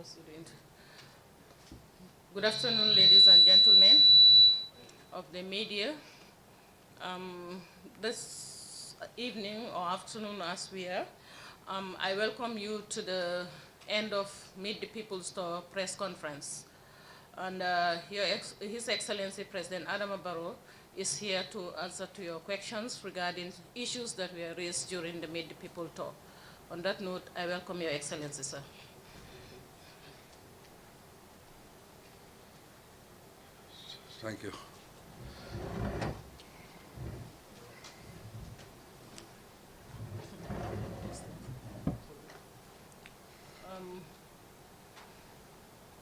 student. Good afternoon, ladies and gentlemen of the media. This evening or afternoon as we are, I welcome you to the end of Meet the People's Tour press conference. And His Excellency President Adama Barrow is here to answer to your questions regarding issues that were raised during the Meet the People Tour. On that note, I welcome Your Excellency, sir. Thank you.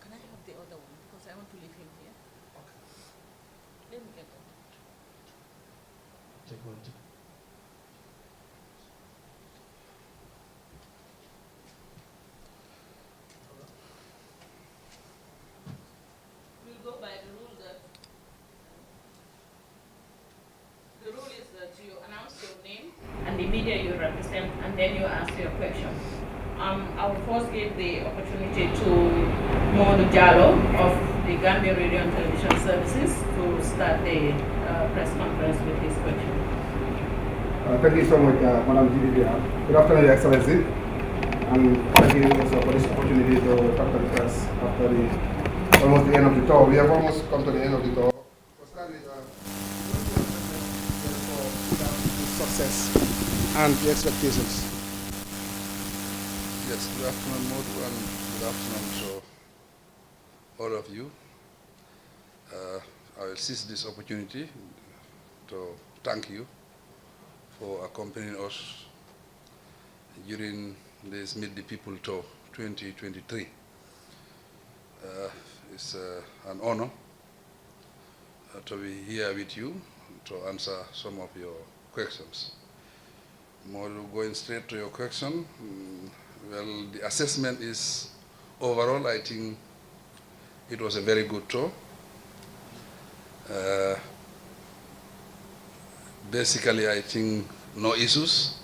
Can I have the other one? Because I want to leave him here. Okay. Let me get that. Take one, two. We'll go by the rule that the rule is that you announce your name and the media you represent, and then you ask your question. I will first give the opportunity to Modu Jallo of the Gambia Radio and Television Services to start the press conference with his question. Thank you so much, Madam GDPR. Good afternoon, Your Excellency. And thank you also for this opportunity to talk to the press after almost the end of the tour. We have almost come to the end of the tour. For starting, success and the expectations. Yes, good afternoon, Modu, and good afternoon to all of you. I will seize this opportunity to thank you for accompanying us during this Meet the People Tour 2023. It's an honor to be here with you to answer some of your questions. Modu, going straight to your question, well, the assessment is overall, I think it was a very good tour. Basically, I think no issues,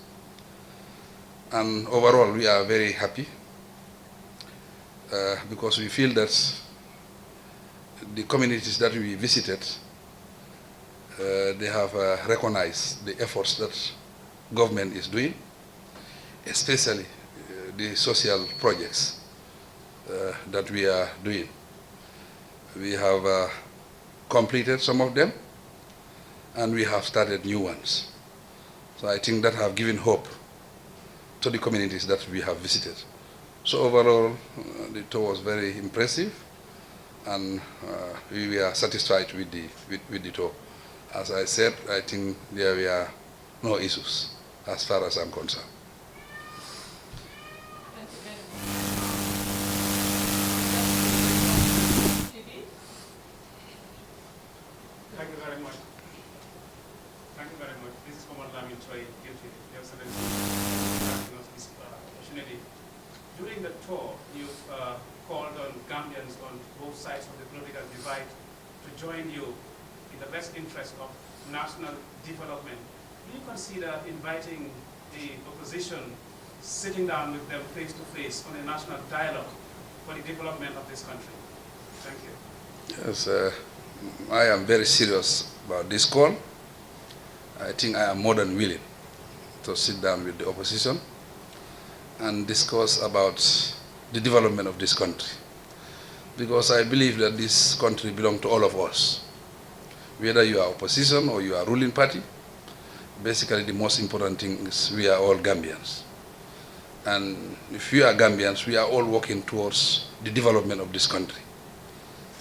and overall we are very happy because we feel that the communities that we visited, they have recognized the efforts that government is doing, especially the social projects that we are doing. We have completed some of them, and we have started new ones. So I think that have given hope to the communities that we have visited. So overall, the tour was very impressive, and we are satisfied with the tour. As I said, I think there were no issues as far as I'm concerned. Thank you very much. Thank you very much. This is Commander Lamin Choi, Guilty, Your Excellency, granting us this opportunity. During the tour, you've called on Gambians on both sides of the political divide to join you in the best interest of national development. Do you consider inviting the opposition, sitting down with them face to face on a national dialogue for the development of this country? Thank you. Yes, I am very serious about this call. I think I am more than willing to sit down with the opposition and discuss about the development of this country. Because I believe that this country belongs to all of us. Whether you are opposition or you are ruling party, basically the most important thing is we are all Gambians. And if we are Gambians, we are all working towards the development of this country.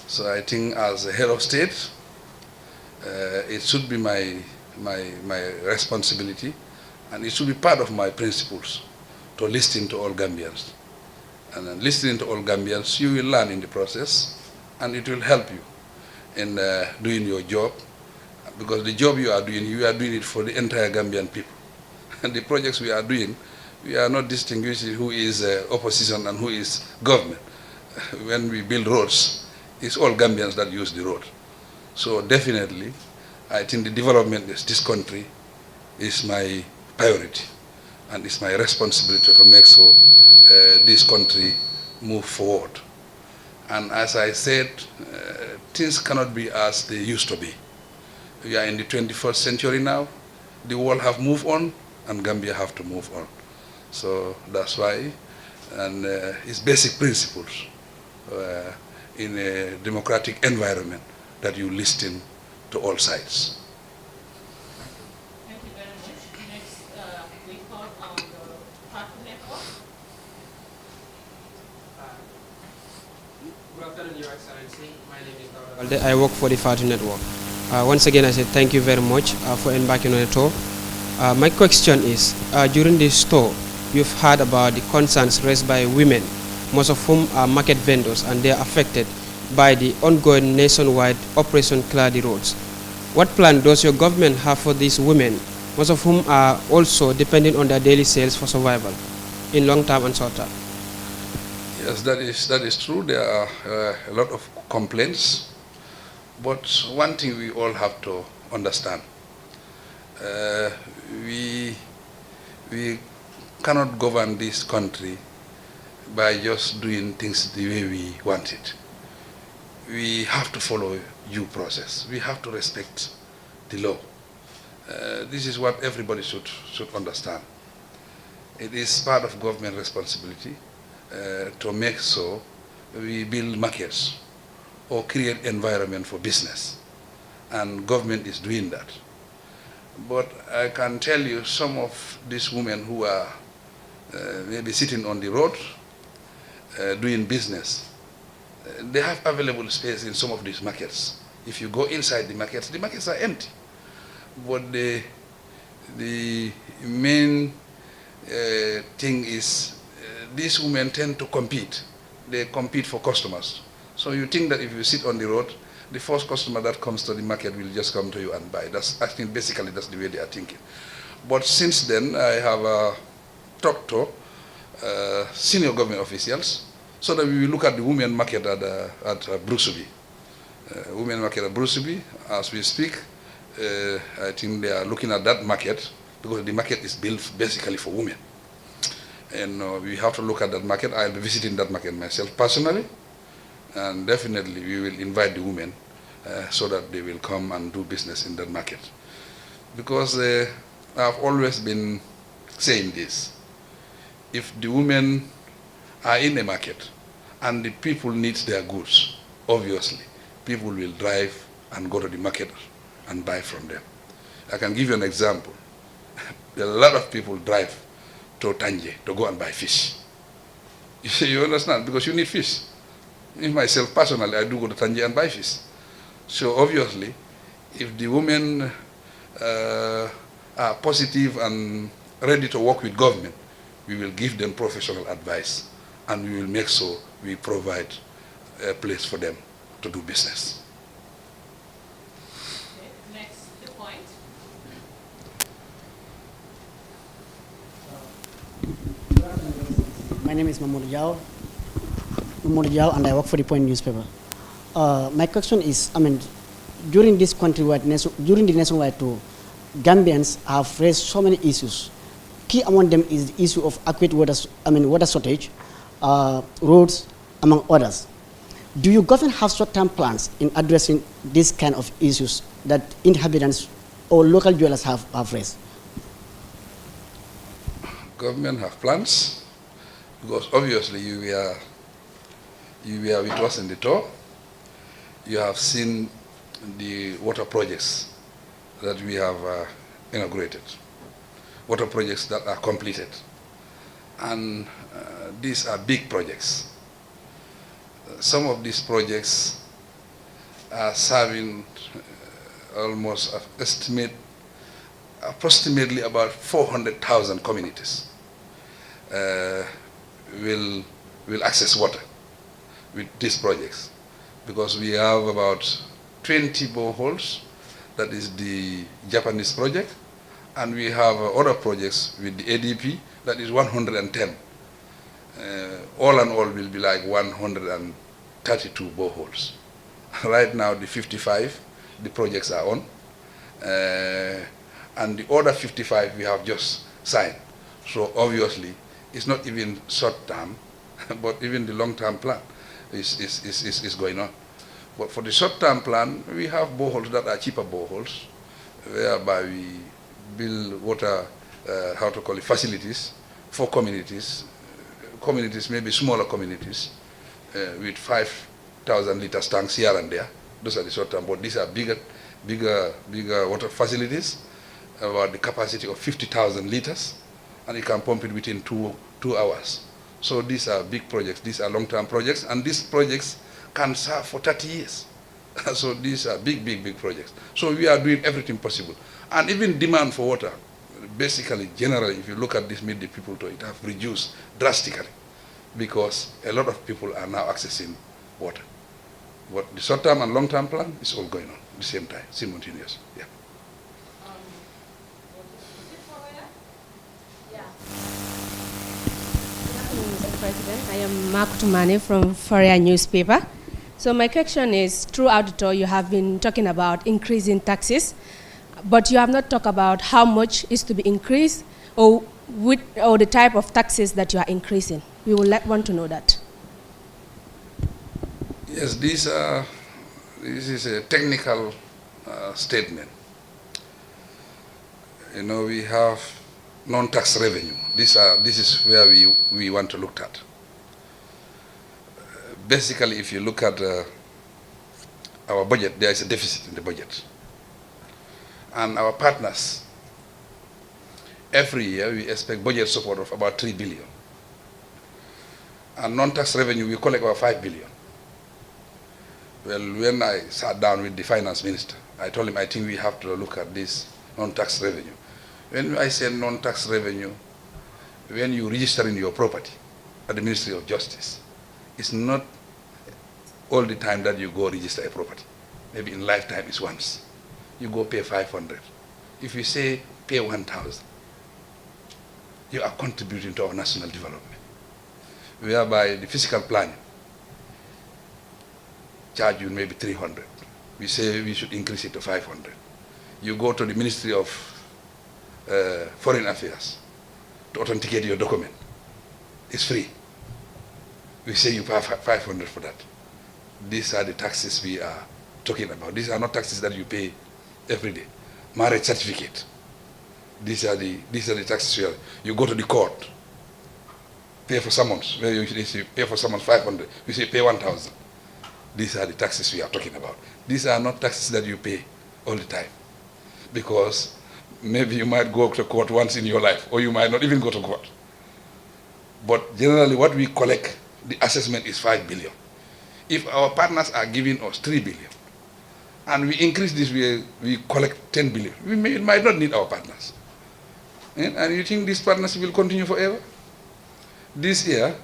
So I think as a head of state, it should be my responsibility, and it should be part of my principles to listen to all Gambians. And then listening to all Gambians, you will learn in the process, and it will help you in doing your job, because the job you are doing it for the entire Gambian people. And the projects we are doing, we are not distinguishing who is opposition and who is government. When we build roads, it's all Gambians that use the road. So definitely, I think the development of this country is my priority, and it's my responsibility to make sure this country move forward. And as I said, things cannot be as they used to be. We are in the 21st century now. The world have moved on, and Gambia have to move on. So that's why, and it's basic principles in a democratic environment that you listen to all sides. Thank you very much. Next, we call on the Party Network. Good afternoon, Your Excellency. My name is Dawda. I work for the Party Network. Once again, I said thank you very much for embarking on the tour. My question is, during this tour, you've heard about the concerns raised by women, most of whom are market vendors, and they are affected by the ongoing nationwide Operation Clear the Roads. What plan does your government have for these women, most of whom are also depending on their daily sales for survival, in long term and short term? Yes, that is true. There are a lot of complaints, but one thing we all have to understand: we cannot govern this country by just doing things the way we want it. We have to follow due process. We have to respect the law. This is what everybody should understand. It is part of government responsibility to make sure we build markets or create environment for business, and government is doing that. But I can tell you, some of these women who are maybe sitting on the road doing business, they have available space in some of these markets. If you go inside the markets are empty. But the main thing is these women tend to compete. They compete for customers. So you think that if you sit on the road, the first customer that comes to the market will just come to you and buy. I think basically that's the way they are thinking. But since then, I have talked to senior government officials so that we will look at the women market at Brusubi. Women market at Brusubi, as we speak, I think they are looking at that market because the market is built basically for women. And we have to look at that market. I'll be visiting that market myself personally. And definitely we will invite the women so that they will come and do business in that market. Because I've always been saying this: if the women are in a market and the people need their goods, obviously people will drive and go to the market and buy from them. I can give you an example. A lot of people drive to Tanje to go and buy fish. You understand? Because you need fish. Me, myself, personally, I do go to Tanje and buy fish. So obviously, if the women are positive and ready to work with government, we will give them professional advice, and we will make sure we provide a place for them to do business. Okay. Next, the point. My name is Mamoudou Diaw, and I work for the Point newspaper. My question is, during this during the nationwide tour, Gambians have raised so many issues. Key among them is the issue of adequate water shortage, roads, among others. Do you government have short-term plans in addressing these kind of issues that inhabitants or local dwellers have raised? Government have plans, because obviously you were with us in the tour. You have seen the water projects that we have inaugurated, water projects that are completed. And these are big projects. Some of these projects are serving almost approximately about 400,000 communities will access water with these projects, because we have about 20 boreholes. That is the Japanese project, and we have other projects with the ADP, that is 110. All in all will be like 132 boreholes. Right now the 55, the projects are on, and the other 55 we have just signed. So obviously it's not even short term, but even the long-term plan is going on. But for the short-term plan, we have boreholes that are cheaper boreholes, whereby we build water, facilities for communities, maybe smaller communities, with 5,000 liters tanks here and there. Those are the short-term, but these are bigger water facilities, about the capacity of 50,000 liters, and you can pump it within two hours. So these are big projects, these are long-term projects, and these projects can serve for 30 years. So these are big projects. So we are doing everything possible. And even demand for water, basically, generally, if you look at this Mid-D People Tour, it has reduced drastically because a lot of people are now accessing water. But the short-term and long-term plan is all going on at the same time, simultaneously. Yeah. Mr. President, I am Mark Tumane from Foria newspaper. So my question is, throughout the tour you have been talking about increasing taxes, but you have not talked about how much is to be increased or the type of taxes that you are increasing. We would want to know that. Yes, this is a technical statement. You know, we have non-tax revenue. This is where we want to look at. Basically, if you look at our budget, there is a deficit in the budget. And our partners, every year we expect budget support of about 3 billion. And non-tax revenue, we collect about 5 billion. Well, when I sat down with the finance minister, I told him I think we have to look at this non-tax revenue. When I say non-tax revenue, when you register in your property at the Ministry of Justice, it's not all the time that you go register a property. Maybe in lifetime it's once. You go pay 500. If you say pay 1,000, you are contributing to our national development. Whereby the physical planning charge you maybe 300. We say we should increase it to 500. You go to the Ministry of Foreign Affairs to authenticate your document. It's free. We say you pay 500 for that. These are the taxes we are talking about. These are not taxes that you pay every day. Marriage certificate. These are the taxes you are. You go to the court, pay for summons. Where you say pay for summons 500. We say pay 1,000. These are the taxes we are talking about. These are not taxes that you pay all the time, because maybe you might go to court once in your life, or you might not even go to court. But generally what we collect, the assessment is 5 billion. If our partners are giving us 3 billion, and we increase this, we collect 10 billion, we might not need our partners. And you think these partners will continue forever? This year,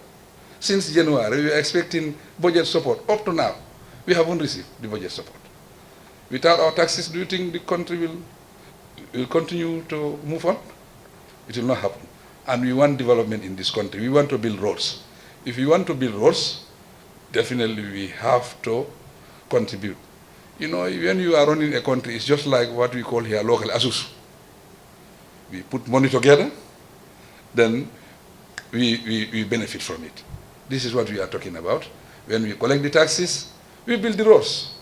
since January, we are expecting budget support. Up to now, we haven't received the budget support. Without our taxes, do you think the country will continue to move on? It will not happen. And we want development in this country. We want to build roads. If we want to build roads, definitely we have to contribute. You know, when you are running a country, it's just like what we call here local asus. We put money together, then we benefit from it. This is what we are talking about. When we collect the taxes, we build the roads.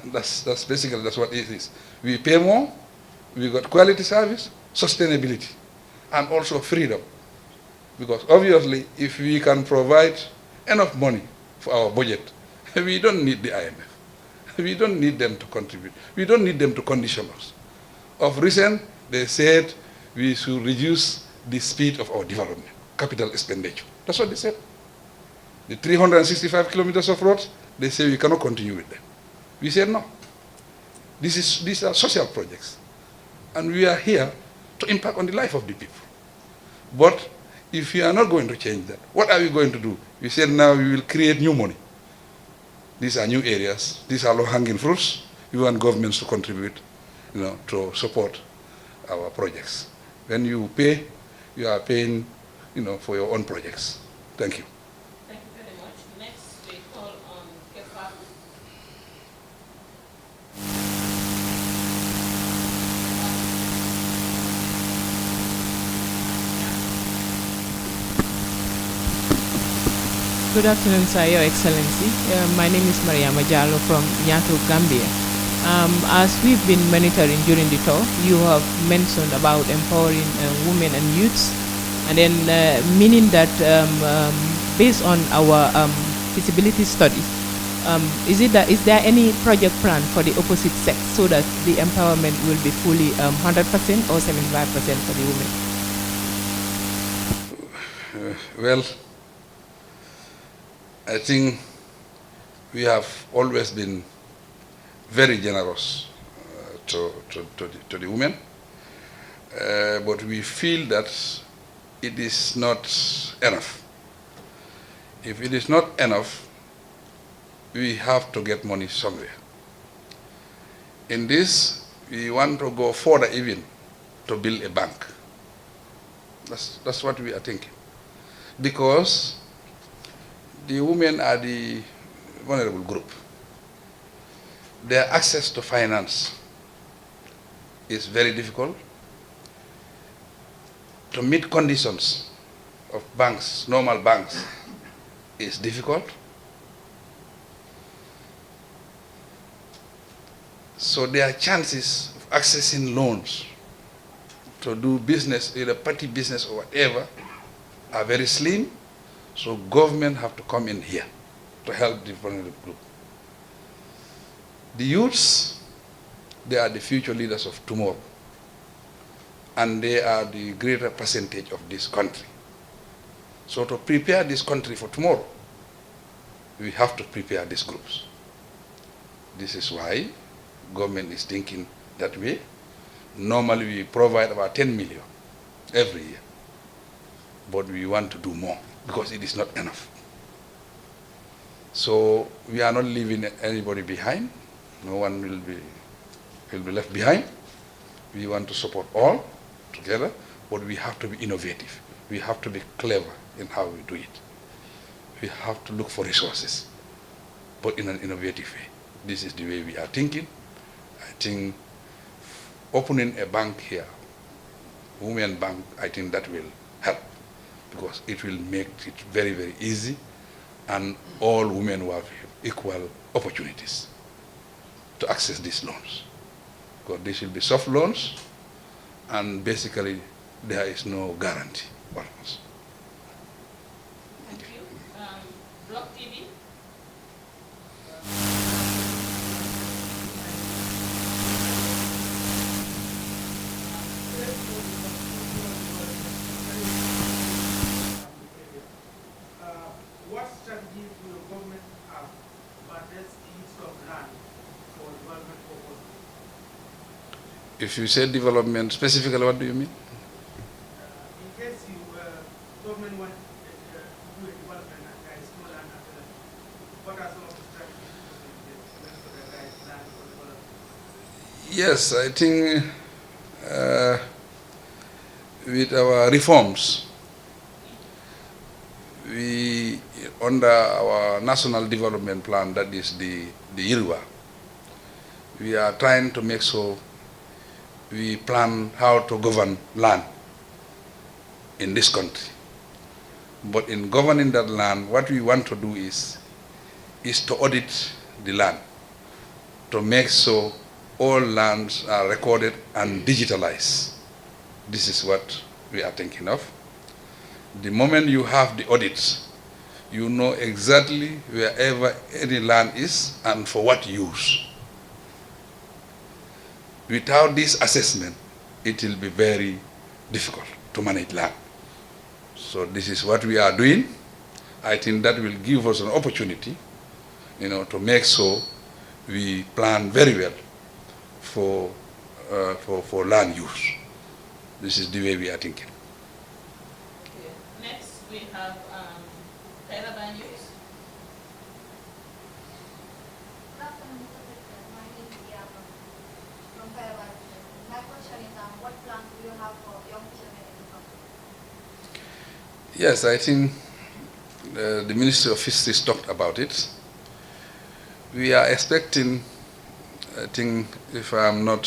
That's what it is. We pay more, we got quality service, sustainability, and also freedom. Because obviously, if we can provide enough money for our budget, we don't need the IMF. We don't need them to contribute. We don't need them to condition us. Of recent, they said we should reduce the speed of our development, capital expenditure. That's what they said. The 365 kilometers of roads, they say we cannot continue with them. We said no. These are social projects. And we are here to impact on the life of the people. But if we are not going to change that, what are we going to do? We said now we will create new money. These are new areas. These are low-hanging fruits. We want governments to contribute, to support our projects. When you pay, you are paying, for your own projects. Thank you. Thank you very much. Next, we call on Kefa. Good afternoon, sir, Your Excellency. My name is Maria Majalo from Nyato, Gambia. As we've been monitoring during the tour, you have mentioned about empowering women and youths, and then meaning that based on our feasibility studies, is there any project plan for the opposite sex so that the empowerment will be fully 100% or 75% for the women? Well, I think we have always been very generous to the women, but we feel that it is not enough. If it is not enough, we have to get money somewhere. In this, we want to go further even to build a bank. That's what we are thinking. Because the women are the vulnerable group. Their access to finance is very difficult. To meet conditions of banks, normal banks, is difficult. So their chances of accessing loans to do business, either party business or whatever, are very slim. So government have to come in here to help the vulnerable group. The youths, they are the future leaders of tomorrow. And they are the greater percentage of this country. So to prepare this country for tomorrow, we have to prepare these groups. This is why government is thinking that way. Normally we provide about 10 million every year. But we want to do more because it is not enough. So we are not leaving anybody behind. No one will be left behind. We want to support all together, but we have to be innovative. We have to be clever in how we do it. We have to look for resources, but in an innovative way. This is the way we are thinking. I think opening a bank here, women bank, I think that will help because it will make it very, very easy and all women will have equal opportunities to access these loans. Because these will be soft loans and basically there is no guarantee almost. Thank you. Block TV. What strategies will the government have to address the use of land for development purposes? If you say development, specifically what do you mean? In case you government want to do a development and there is no land available, what are some of the strategies to make sure that there is land for development? Yes, I think with our reforms, we, under our national development plan, that is the IRWA, we are trying to make sure we plan how to govern land in this country. But in governing that land, what we want to do is to audit the land, to make sure all lands are recorded and digitalized. This is what we are thinking of. The moment you have the audits, you know exactly wherever any land is and for what use. Without this assessment, it will be very difficult to manage land. So this is what we are doing. I think that will give us an opportunity, to make sure we plan very well for land use. This is the way we are thinking. Okay. Next, we have Kairaba News. Good afternoon, Mr. President. My name is Diana from Kairaba. My question is, what plans do you have for young fishermen in the country? Yes, I think the Ministry of Fisheries talked about it. We are expecting, I think, if I am not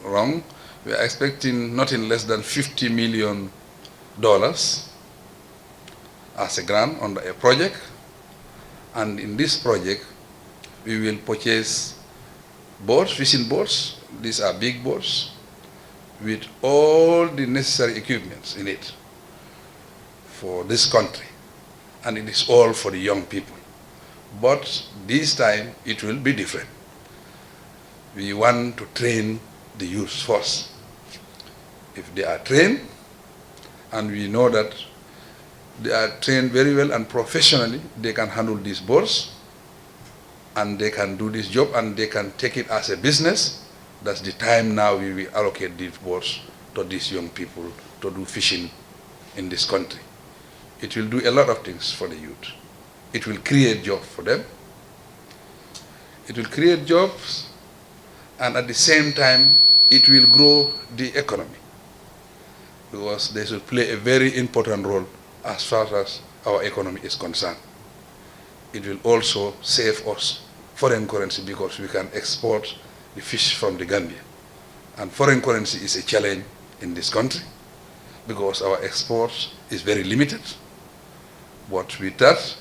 wrong, we are expecting nothing less than $50 million as a grant under a project And in this project, we will purchase boats, fishing boats. These are big boats with all the necessary equipments in it for this country. And it is all for the young people. But this time, it will be different. We want to train the youth first. If they are trained, and we know that they are trained very well and professionally, they can handle these boats, and they can do this job, and they can take it as a business. That's the time now we will allocate these boats to these young people to do fishing in this country. It will do a lot of things for the youth. It will create jobs for them. It will create jobs, and at the same time, it will grow the economy, because they should play a very important role as far as our economy is concerned. It will also save us foreign currency, because we can export the fish from the Gambia. And foreign currency is a challenge in this country, because our export is very limited. But with that,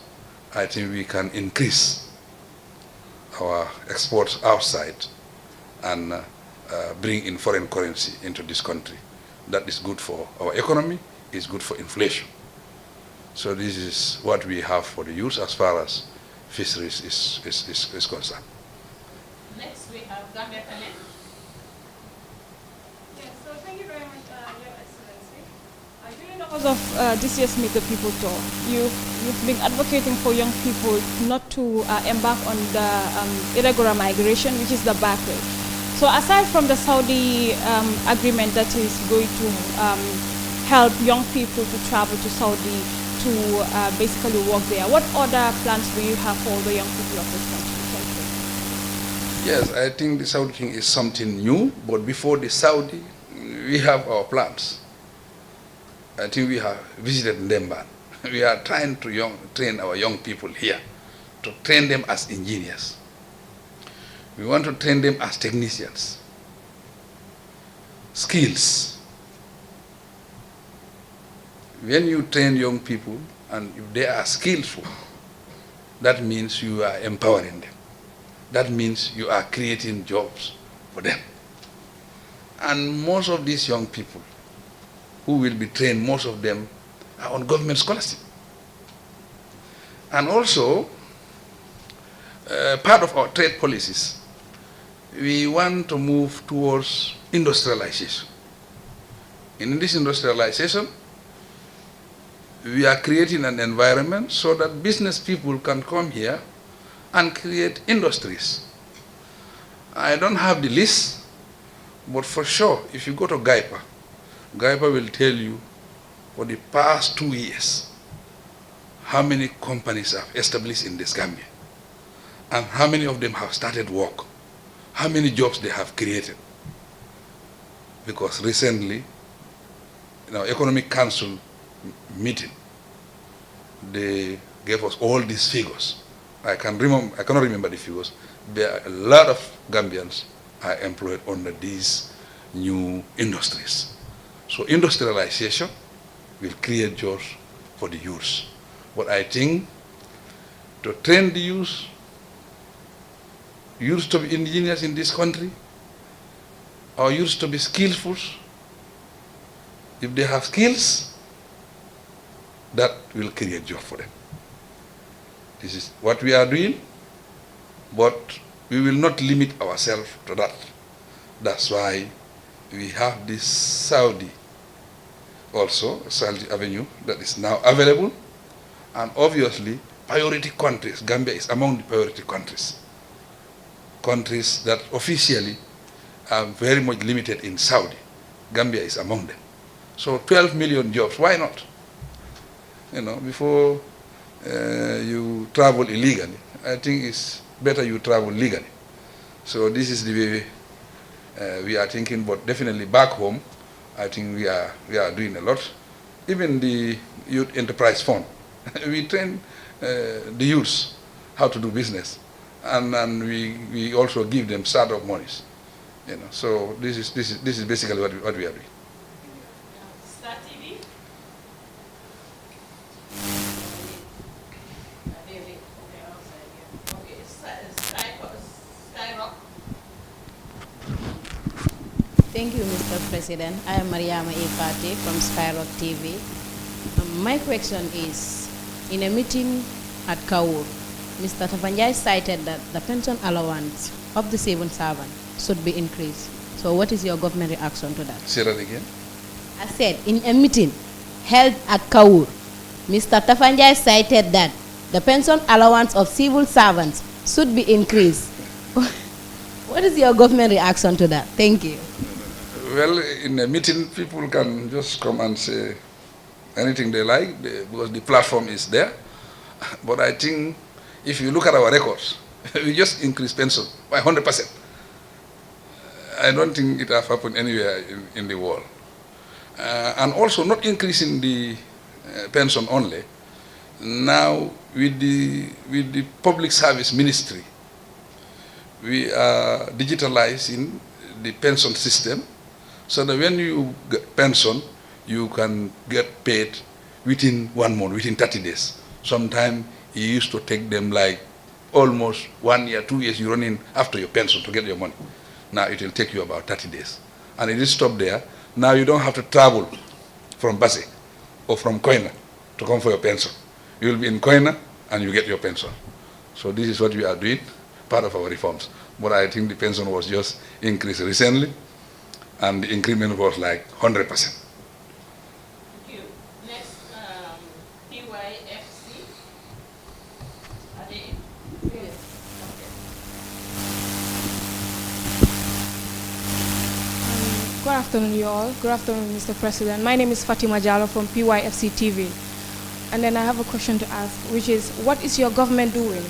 I think we can increase our exports outside and bring in foreign currency into this country. That is good for our economy, is good for inflation. So this is what we have for the youth as far as fisheries is concerned. Next, we have Gambia Talent. Yes, so thank you very much, Your Excellency. During the course of this year's Meet the People tour, you've been advocating for young people not to embark on the irregular migration, which is the back way. So aside from the Saudi agreement that is going to help young people to travel to Saudi to basically work there, what other plans do you have for the young people of this country? Thank you. Yes, I think the Saudi thing is something new, but before the Saudi, we have our plans. I think we have visited Ndemban. We are trying to train our young people here, to train them as engineers. We want to train them as technicians. Skills. When you train young people and if they are skillful, that means you are empowering them. That means you are creating jobs for them. And most of these young people who will be trained, most of them are on government scholarship. And also, part of our trade policies, we want to move towards industrialization. In this industrialization, we are creating an environment so that business people can come here and create industries. I don't have the list, but for sure, if you go to Gaipa will tell you for the past 2 years how many companies have established in this Gambia and how many of them have started work, how many jobs they have created. Because recently, in our Economic Council meeting, they gave us all these figures. I cannot remember the figures. There are a lot of Gambians are employed under these new industries. So industrialization will create jobs for the youth. But I think to train the youth to be engineers in this country, our youth to be skillful, if they have skills, that will create jobs for them. This is what we are doing, but we will not limit ourselves to that. That's why we have this Saudi Avenue that is now available, and obviously priority countries. Gambia is among the priority countries. Countries that officially are very much limited in Saudi. Gambia is among them. So 12 million jobs, why not? You know, before you travel illegally, I think it's better you travel legally. So this is the way we are thinking, but definitely back home, I think we are doing a lot. Even the Youth Enterprise Fund, we train the youths how to do business, and we also give them startup monies. You know, so this is basically what we are doing. Star TV. Thank you, Mr. President. I am Mariama Ifati from Skyrock TV. My question is, in a meeting at Kaur, Mr. Tavanjai cited that the pension allowance of the civil servant should be increased. So what is your government reaction to that? Say that again. I said, in a meeting held at Kaur, Mr. Tavanjai cited that the pension allowance of civil servants should be increased. What is your government reaction to that? Thank you. Well, in a meeting, people can just come and say anything they like because the platform is there. But I think if you look at our records, we just increase pension by 100%. I don't think it has happened anywhere in the world. And also not increasing the pension only. Now with the public service ministry, we are digitalizing the pension system so that when you get pension, you can get paid within 1 month, within 30 days. Sometimes it used to take them like almost 1 year, 2 years, you run in after your pension to get your money. Now it will take you about 30 days. And it is stopped there. Now you don't have to travel from Basi or from Koina to come for your pension. You will be in Koina and you get your pension. So this is what we are doing, part of our reforms. But I think the pension was just increased recently, and the increment was like 100%. Thank you. Next, PYFC. Are they in? Yes. Good afternoon, you all. Good afternoon, Mr. President. My name is Fatima Jallo from PYFC TV. And then I have a question to ask, which is, what is your government doing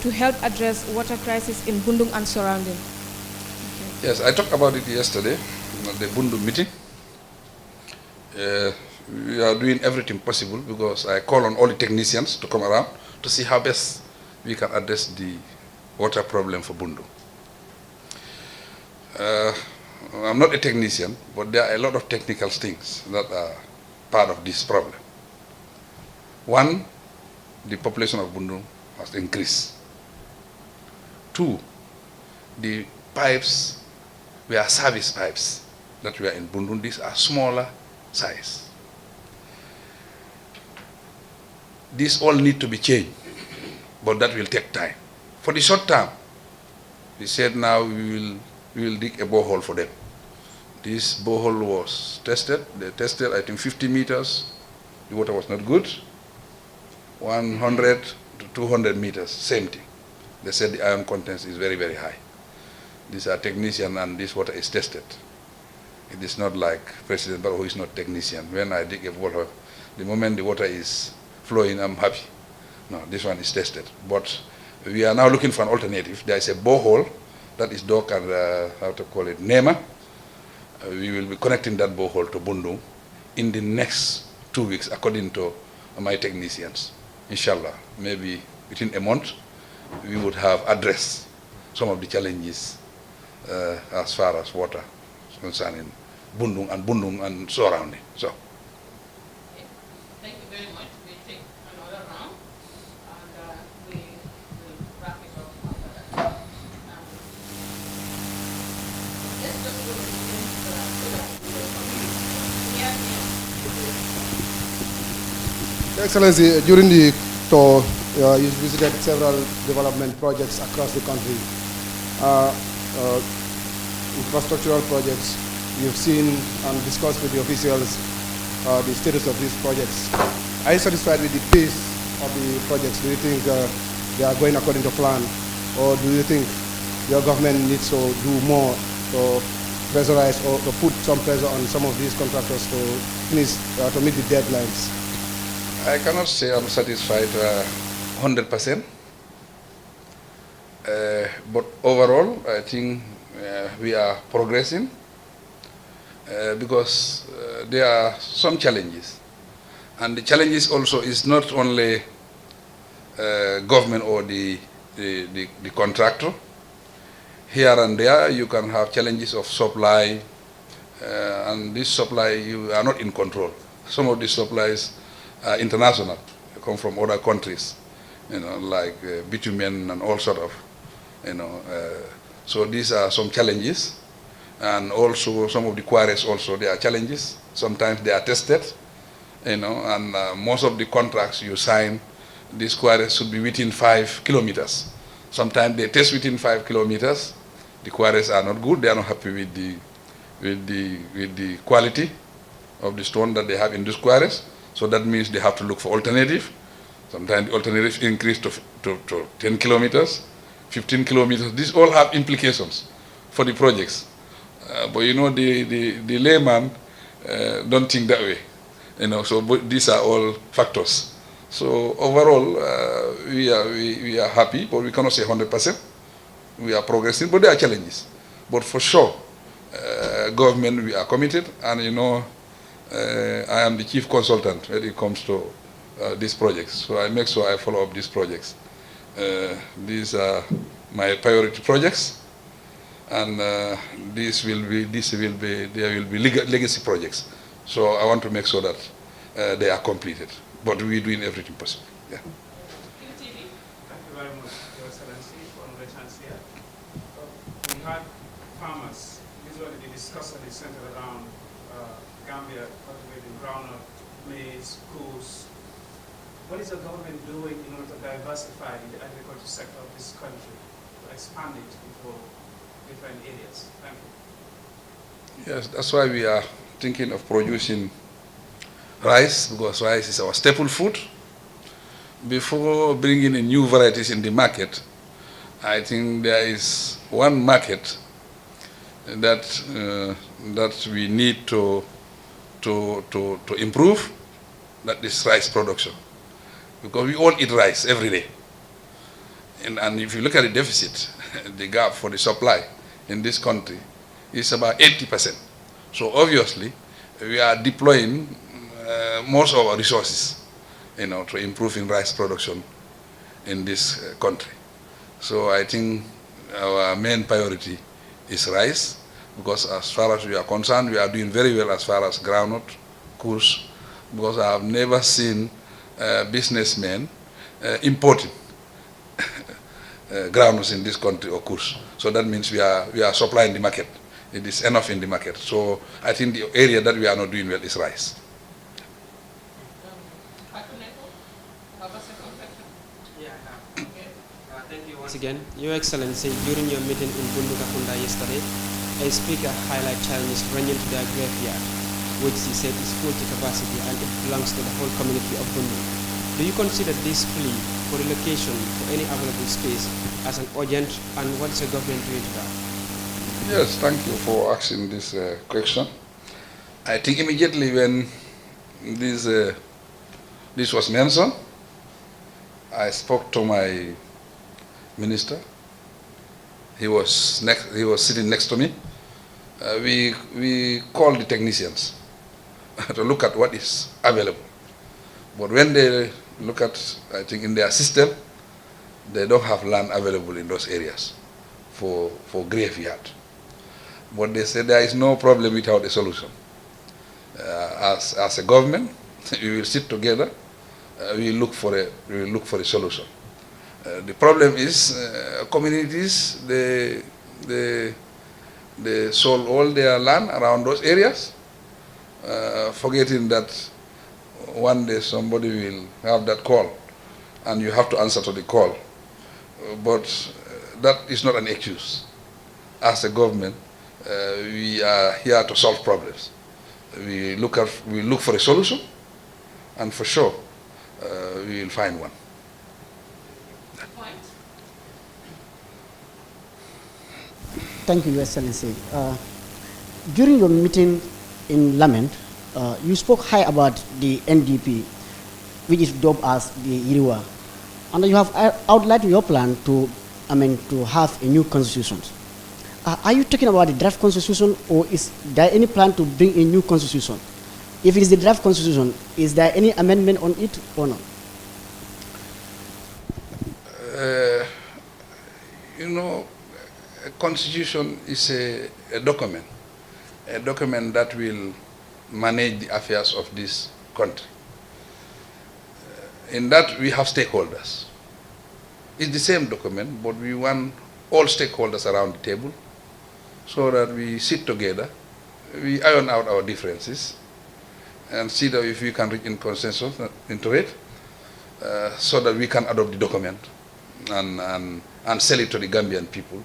to help address water crisis in Bundung and surrounding? Okay. Yes, I talked about it yesterday at the Bundung meeting. We are doing everything possible because I call on all the technicians to come around to see how best we can address the water problem for Bundung. I'm not a technician, but there are a lot of technical things that are part of this problem. One, the population of Bundung has increased. Two, the pipes were service pipes that were in Bundung. These are smaller size. These all need to be changed, but that will take time. For the short term, we said now we will dig a borehole for them. This borehole was tested. They tested, I think, 50 meters. The water was not good. 100 to 200 meters, same thing. They said the iron content is very, very high. These are technicians and this water is tested. It is not like President Barrow, who is not technician. When I dig a borehole, the moment the water is flowing, I'm happy. No, this one is tested. But we are now looking for an alternative. There is a borehole that is dug at, Nema. We will be connecting that borehole to Bundung in the next 2 weeks, according to my technicians. Inshallah, maybe within a month, we would have addressed some of the challenges as far as water concerning Bundung and surrounding. So. Okay. Thank you very much. We take another round and we will wrap it up after that. Let's just go to Your Excellency, during the tour, you visited several development projects across the country. Infrastructural projects, you've seen and discussed with the officials the status of these projects. Are you satisfied with the pace of the projects? Do you think they are going according to plan? Or do you think your government needs to do more to pressurize or to put some pressure on some of these contractors to finish, to meet the deadlines? I cannot say I'm satisfied 100%, but overall I think we are progressing because there are some challenges, and the challenges also is not only government or the contractor. Here and there you can have challenges of supply, and this supply you are not in control. Some of these supplies are international, they come from other countries, like bitumen and all sort of, so these are some challenges. And also some of the quarries also, there are challenges. Sometimes they are tested, and most of the contracts you sign, these quarries should be within 5 kilometers. Sometimes they test within 5 kilometers. The quarries are not good. They are not happy with the quality of the stone that they have in these quarries. So that means they have to look for alternative. Sometimes the alternative increase to 10 kilometers, 15 kilometers. These all have implications for the projects. But the layman don't think that way. So these are all factors. So overall, we are happy, but we cannot say 100%. We are progressing, but there are challenges. But for sure, government, we are committed, and I am the chief consultant when it comes to these projects. So I make sure I follow up these projects. These are my priority projects, and there will be legacy projects. So I want to make sure that they are completed. But we're doing everything possible. Yeah. Thank you very much, Your Excellency, Honorable Chancellor. We had farmers. Usually the discussion is centered around Gambia cultivating groundnut, maize, coos. What is the government doing in order to diversify the agriculture sector of this country, to expand it into different areas? Thank you. Yes, that's why we are thinking of producing rice, because rice is our staple food. Before bringing in new varieties in the market, I think there is one market that we need to improve, that is rice production. Because we all eat rice every day. And if you look at the deficit, the gap for the supply in this country is about 80%. So obviously, we are deploying most of our resources, to improving rice production in this country. So I think our main priority is rice, because as far as we are concerned, we are doing very well as far as groundnut, coos, because I have never seen businessmen importing groundnuts in this country or coos. So that means we are supplying the market. It is enough in the market. So I think the area that we are not doing well is rice. Once again, Your Excellency, during your meeting in Bundukafunda yesterday, a speaker highlighted challenges ranging to their graveyard, which he said is full to capacity and it belongs to the whole community of Bundu. Do you consider this plea for relocation to any available space as an urgent, and what is the government doing to that? Yes, thank you for asking this question. I think immediately when this was mentioned, I spoke to my minister. He was sitting next to me. We called the technicians to look at what is available. But when they look at, I think in their system, they don't have land available in those areas for graveyard. But they said there is no problem without a solution. As a government, we will sit together. We will look for a solution. The problem is communities, they sold all their land around those areas, forgetting that one day somebody will have that call and you have to answer to the call. But that is not an excuse. As a government, we are here to solve problems. We look for a solution, and for sure we will find one. Thank you, Your Excellency. During your meeting in Lament, you spoke high about the NDP, which is dubbed as the Iriwa, and you have outlined your plan to have a new constitution. Are you talking about the draft constitution, or is there any plan to bring a new constitution? If it is the draft constitution, is there any amendment on it or not? A constitution is a document that will manage the affairs of this country. In that, we have stakeholders. It's the same document, but we want all stakeholders around the table so that we sit together, we iron out our differences, and see that if we can reach in consensus into it, so that we can adopt the document and sell it to the Gambian people,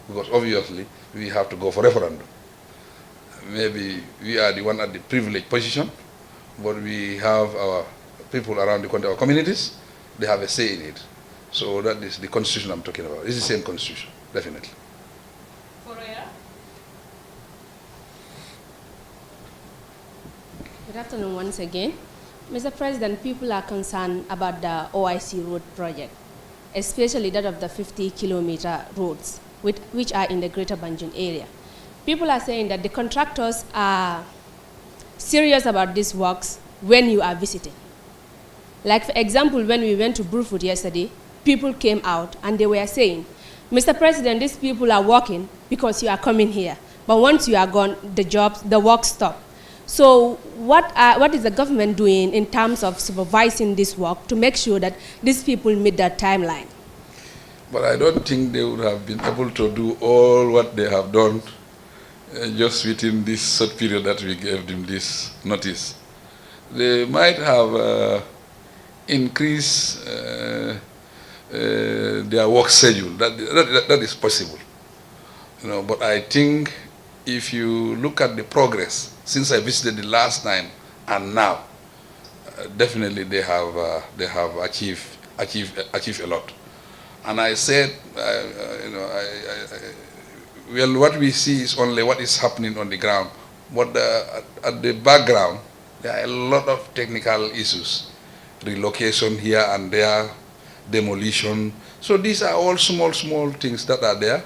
because obviously we have to go for referendum. Maybe we are the one at the privileged position, but we have our people around the country, our communities, they have a say in it. So that is the constitution I'm talking about. It's the same constitution, definitely. Good afternoon once again. Mr. President, people are concerned about the OIC road project, especially that of the 50-kilometer roads, which are in the Greater Banjul area. People are saying that the contractors are serious about these works when you are visiting. Like, for example, when we went to Brufut yesterday, people came out and they were saying, Mr. President, these people are working because you are coming here. But once you are gone, the work stops. So what is the government doing in terms of supervising this work to make sure that these people meet that timeline? But I don't think they would have been able to do all what they have done just within this short period that we gave them this notice. They might have increased their work schedule. That is possible. You know, but I think if you look at the progress since I visited the last time and now, definitely they have achieved a lot. And I said, well, what we see is only what is happening on the ground. But at the background, there are a lot of technical issues. Relocation here and there, demolition. So these are all small things that are there.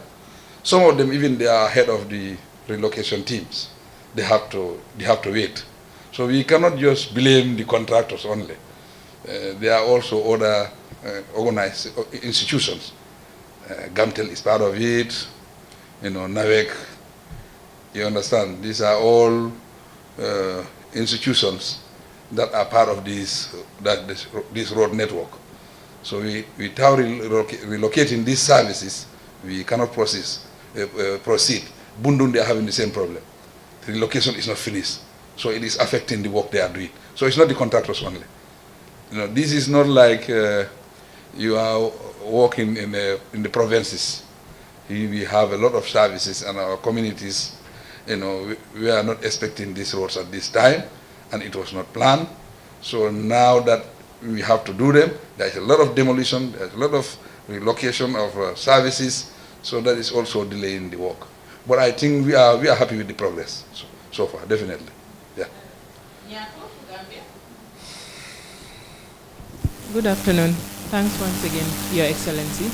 Some of them, even they are ahead of the relocation teams. They have to wait. So we cannot just blame the contractors only. There are also other organized institutions. Gamtel is part of it. NAVEC, you understand, these are all institutions that are part of this road network. So without relocating these services, we cannot proceed. Bundun, they are having the same problem. The relocation is not finished, so it is affecting the work they are doing. So it's not the contractors only. This is not like you are working in the provinces. We have a lot of services, and our communities, we are not expecting these roads at this time, and it was not planned. So now that we have to do them, there's a lot of demolition, there's a lot of relocation of services, so that is also delaying the work. But I think we are happy with the progress so far, definitely. Yeah. Good afternoon. Thanks once again, Your Excellency.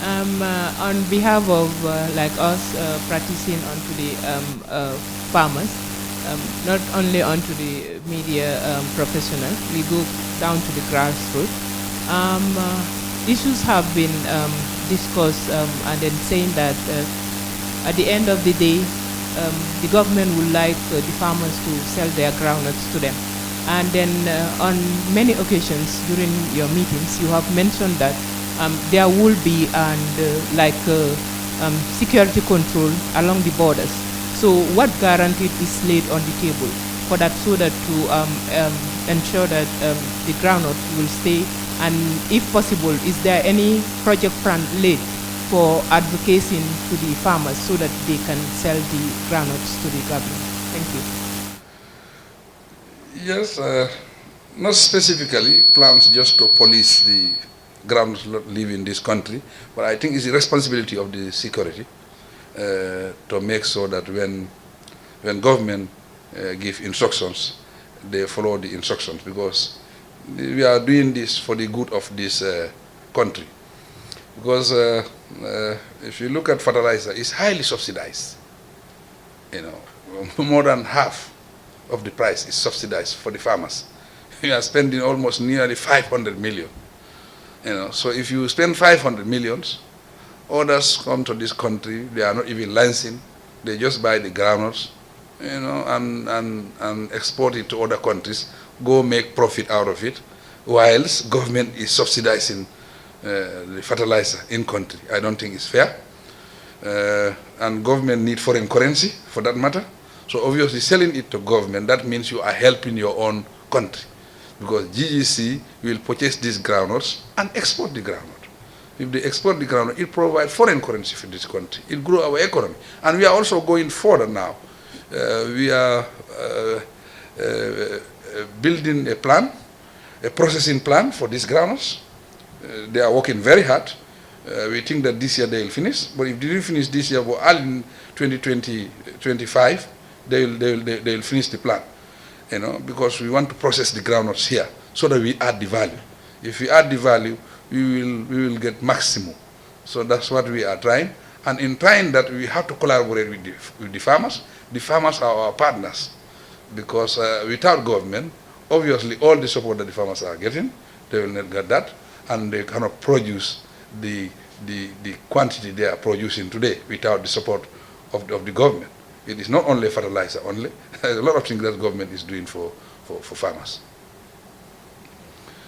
On behalf of like us practicing onto the farmers, not only onto the media professional, we go down to the grassroots. Issues have been discussed and then saying that at the end of the day, the government would like the farmers to sell their groundnuts to them. And then on many occasions during your meetings, you have mentioned that there will be security control along the borders. So what guarantee is laid on the table for that, so that to ensure that the groundnut will stay? And if possible, is there any project plan laid for advocating to the farmers so that they can sell the groundnuts to the government? Thank you. Yes, not specifically plans just to police the groundnuts that live in this country, but I think it's the responsibility of the security to make sure that when government give instructions, they follow the instructions, because we are doing this for the good of this country. Because if you look at fertilizer, it's highly subsidized. More than half of the price is subsidized for the farmers. We are spending almost nearly 500 million. So if you spend 500 millions, others come to this country, they are not even licensing, they just buy the groundnuts, and export it to other countries, go make profit out of it, whilst government is subsidizing the fertilizer in country. I don't think it's fair. and government need foreign currency for that matter. So obviously selling it to government, that means you are helping your own country, because GGC will purchase these groundnuts and export the groundnut. If they export the groundnut, it provides foreign currency for this country. It grow our economy. And we are also going further now. We are building a plan, a processing plan for these groundnuts. They are working very hard. We think that this year they will finish. But if they didn't finish this year, but early in 2025, they will finish the plan. You know, because we want to process the groundnuts here so that we add the value. If we add the value, we will get maximum. So that's what we are trying. And in trying that, we have to collaborate with the farmers. The farmers are our partners, because without government, obviously all the support that the farmers are getting, they will not get that, and they cannot produce the quantity they are producing today without the support of the government. It is not only fertilizer only. There's a lot of things that government is doing for farmers.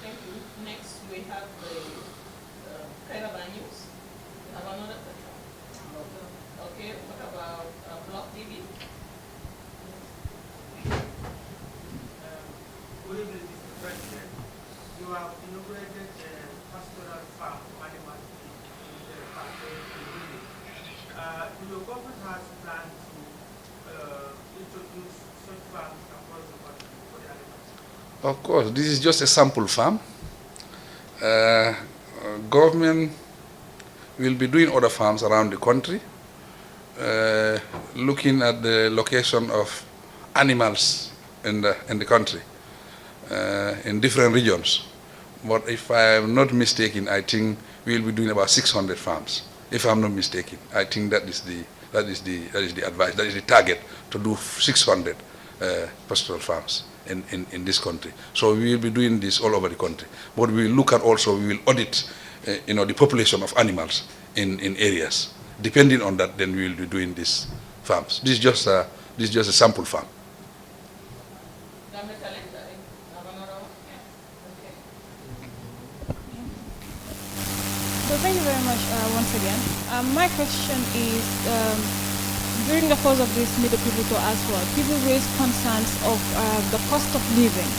Thank you. Next, we have the Caravan News. We have another question. Okay, what about Block TV? Good evening, Mr. President. You have inaugurated a pastoral farm for animals in the Pastoral community. Your government has planned to introduce such farms across the country for the animals? Of course, this is just a sample farm. Government will be doing other farms around the country, looking at the location of animals in the country, in different regions. But if I am not mistaken, I think we will be doing about 600 farms. If I'm not mistaken, I think that is the advice, that is the target, to do 600 pastoral farms in this country. So we will be doing this all over the country. But we will look at also, we will audit, the population of animals in areas. Depending on that, then we will be doing these farms. This is just a sample farm. So thank you very much once again. My question is, during the course of this Meet the People Tour as well, people raise concerns of the cost of living.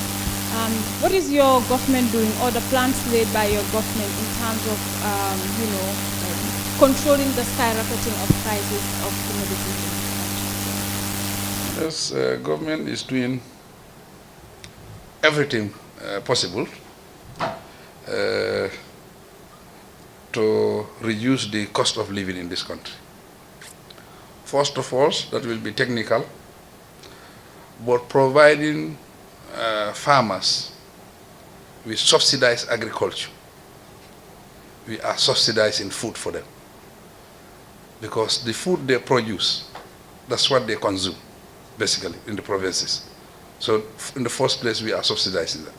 What is your government doing, or the plans laid by your government in terms of, controlling the skyrocketing of prices of commodities? Yes, government is doing everything possible to reduce the cost of living in this country. First of all, that will be technical, but providing farmers with subsidized agriculture. We are subsidizing food for them, because the food they produce, that's what they consume, basically, in the provinces. So in the first place, we are subsidizing them.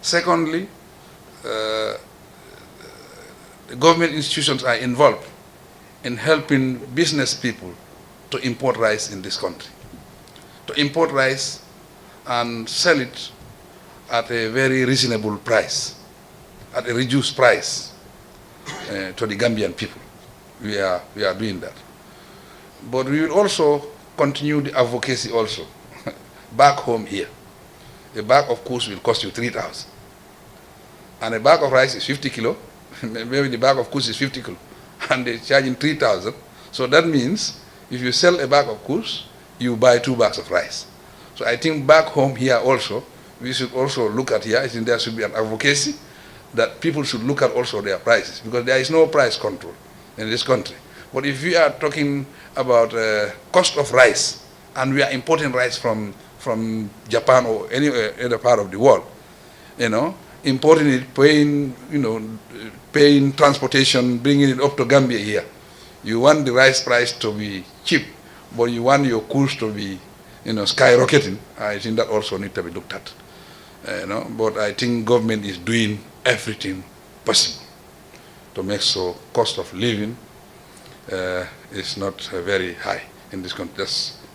Secondly, the government institutions are involved in helping business people to import rice in this country, to import rice and sell it at a very reasonable price, at a reduced price to the Gambian people. We are doing that. But we will also continue the advocacy also back home here. A bag of course will cost you 3,000. And a bag of rice is 50 kilo. Maybe the bag of course is 50 kilo. And they're charging 3,000. So that means if you sell a bag of course, you buy 2 bags of rice. So I think back home here also, we should also look at here, I think there should be an advocacy that people should look at also their prices, because there is no price control in this country. But if we are talking about cost of rice, and we are importing rice from Japan or any other part of the world, importing it, paying transportation, bringing it up to Gambia here. You want the rice price to be cheap, but you want your cost to be, skyrocketing. I think that also needs to be looked at. But I think government is doing everything possible to make so cost of living is not very high in this country.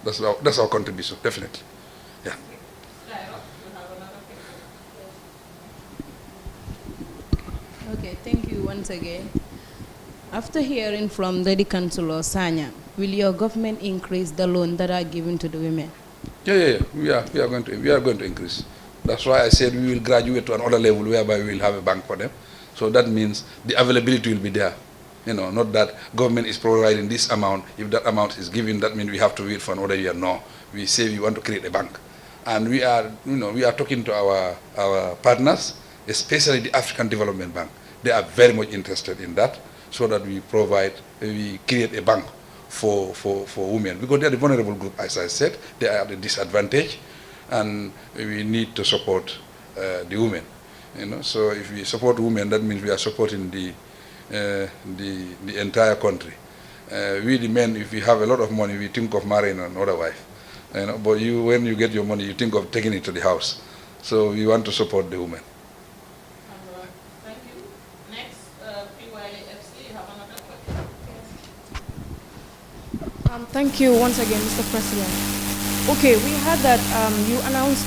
That's our contribution, definitely. Yeah. Okay, thank you once again. After hearing from Lady Councillor Sanya, will your government increase the loan that are given to the women? Yeah. We are going to increase. That's why I said we will graduate to another level whereby we will have a bank for them. So that means the availability will be there. Not that government is providing this amount. If that amount is given, that means we have to wait for another year. No, we say we want to create a bank, and we are talking to our partners, especially the African Development Bank. They are very much interested in that, so that we create a bank for women, because they are the vulnerable group, as I said. They are at a disadvantage, and we need to support the women. So if we support women, that means we are supporting the entire country. We the men, if we have a lot of money, we think of marrying another wife. But when you get your money, you think of taking it to the house. So we want to support the women. Thank you. Next, PYFC, you have another question. Thank you once again, Mr. President. Okay, we heard that you announced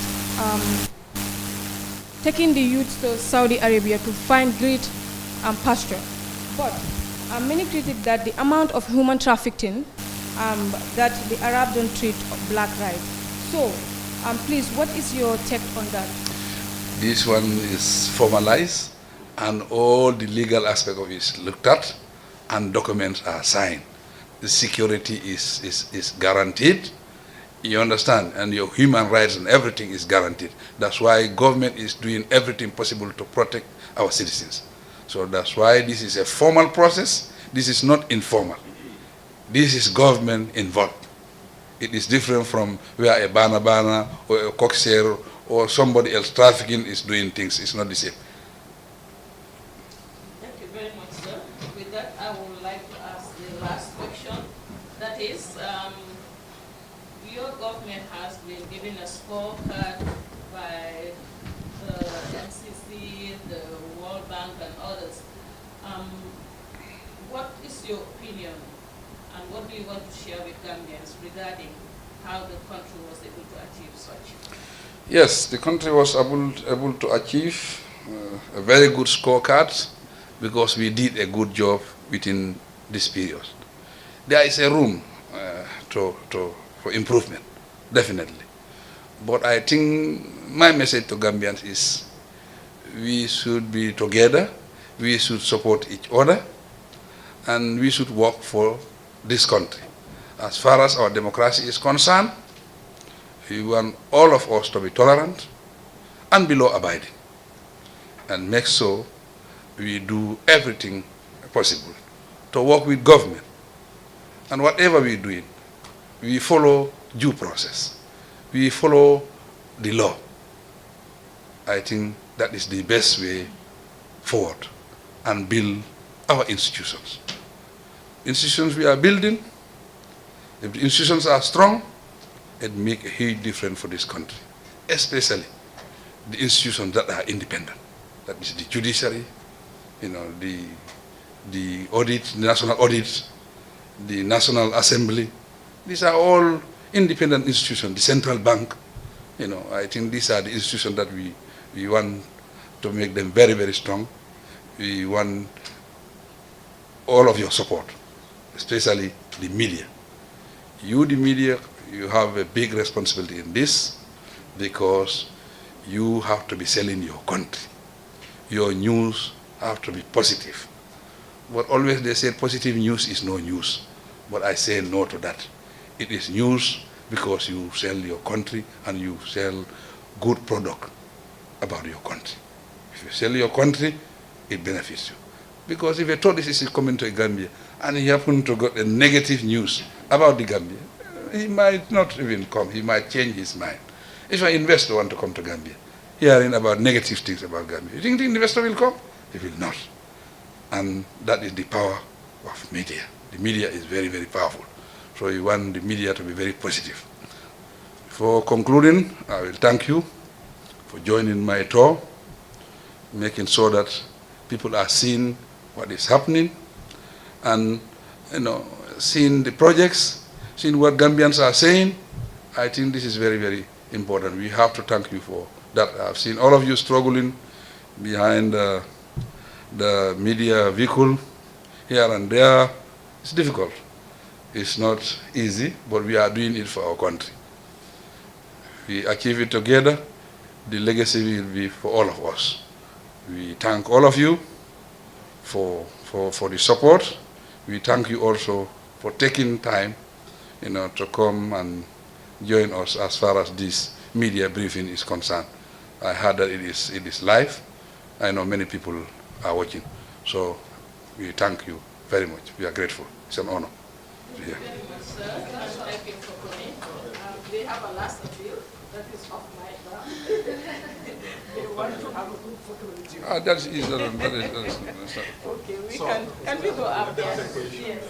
taking the youth to Saudi Arabia to find great pasture. But many critique that the amount of human trafficking that the Arab don't treat black right. So, please, what is your take on that? This one is formalized, and all the legal aspect of it is looked at, and documents are signed. The security is guaranteed. You understand? And your human rights and everything is guaranteed. That's why government is doing everything possible to protect our citizens. So that's why this is a formal process. This is not informal. This is government involved. It is different from where a bana or a coxer or somebody else trafficking is doing things. It's not the same. Thank you very much, sir. With that, I would like to ask the last question. That is, your government has been given a scorecard by the MCC, the World Bank, and others. What is your opinion, and what do you want to share with Gambians regarding how the country was able to achieve such? Yes, the country was able to achieve a very good scorecard because we did a good job within this period. There is a room for improvement, definitely. But I think my message to Gambians is we should be together, we should support each other, and we should work for this country. As far as our democracy is concerned, we want all of us to be tolerant and be law-abiding, and make sure we do everything possible to work with government. And whatever we're doing, we follow due process. We follow the law. I think that is the best way forward and build our institutions. Institutions we are building, if the institutions are strong, it makes a huge difference for this country, especially the institutions that are independent. That is the judiciary, the audit, the national audit, the National Assembly. These are all independent institutions, the central bank. I think these are the institutions that we want to make them very, very strong. We want all of your support, especially the media. You, the media, you have a big responsibility in this because you have to be selling your country. Your news have to be positive. But always they say positive news is no news. But I say no to that. It is news because you sell your country and you sell good product about your country. If you sell your country, it benefits you. Because if a tourist is coming to Gambia and he happens to get a negative news about the Gambia, he might not even come. He might change his mind. If an investor wants to come to Gambia, hearing about negative things about Gambia, you think the investor will come? He will not. And that is the power of media. The media is very, very powerful. So you want the media to be very positive. For concluding, I will thank you for joining my tour, making sure that people are seeing what is happening and seeing the projects, seeing what Gambians are saying. I think this is very, very important. We have to thank you for that. I've seen all of you struggling behind the media vehicle. here and there. It's difficult. It's not easy, but we are doing it for our country. We achieve it together. The legacy will be for all of us. We thank all of you for the support. We thank you also for taking time, to come and join us as far as this media briefing is concerned. I heard that it is live. I know many people are watching. So we thank you very much. We are grateful. It's an honor. Yeah. Thank you very much, sir. And thank you for coming. We have a last appeal that is off my back. They want to have a good photo with you. That's easy. That is Okay, can we go up there? Yes.